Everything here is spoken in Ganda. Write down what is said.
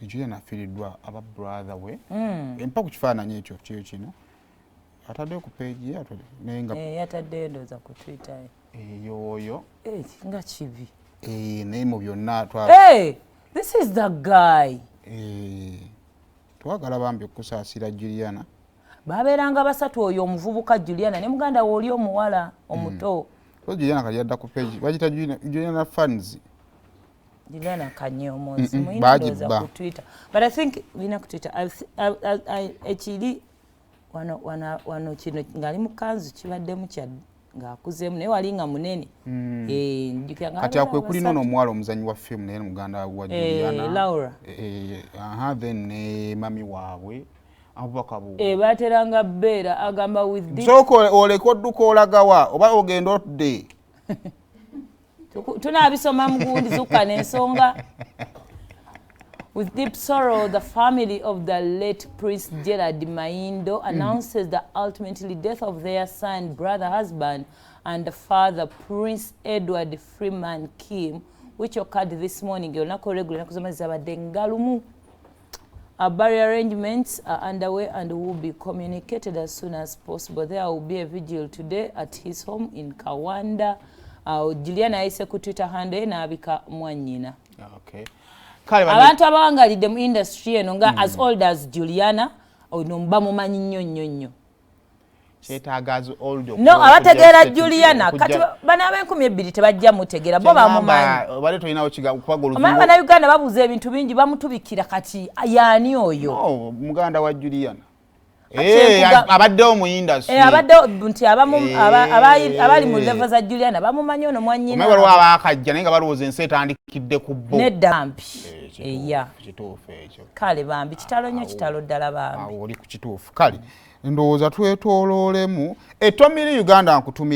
Juliana afiiriddwa aba brother we empa ku kifaananyi ekyo kino ataddeyo ku page ye naye nga yataddeyo ndowooza ku Twitter yoyo nga kibi naye mu byonna this is the guy twagala bambi okusaasira Juliana babeeranga basatu oyo omuvubuka Juliana ne muganda we oli omuwala omuto Juliana kali yadda ku page bagita Juliana fans Juliana Kanyomozi muyindoza ku Twitter but I think wina ku Twitter ekiri wano kino ngali mu kanzu kibaddemu kya ng'akuzeemu naye wali nga munene kati akwe kuli nono omuwala omuzanyi wa firimu naye muganda wa Juliana Laura then ne mami waabwe abubaka bateranga bbeera agamba with sooka oleka odduka olagawa oba ogenda otudde tunaabisoma mugundi zukka n'ensonga. With deep sorrow, the family of the late Prince Gerard Maindo announces the ultimately death of their son, brother, husband, and father, Prince Edward Freeman Kim, which occurred this morning. Burial arrangements are underway and will be communicated as soon as possible. There will be a vigil today at his home in Kawanda. Juliana yayise ku Twitter handle n'abika mwannyina. Okay. Abantu abawangalidde mu industry eno nga as old as Juliana ono bamumanyi nnyo. Kyetaaga as old no abategeera Juliana kati bana ab'enkumi tebajja mutegeera bo bamumanyi bale tolinawo kwagoluza bana Uganda babuuza ebintu bingi bamutubikira kati yaani oyo muganda wa Juliana abaddewo mu industry abaddewo nti abali mu level za Juliana bamumanyi ono mwannyina omwe waliwo abaakajja naye nga balowooza ensi etandikidde ku bo neddampi kituufu ekyo kale bambi kitalo nnyo kitalo ddala bambi oli ku kituufu kale ndowooza twetooloolemu etomiri Uganda nkutumira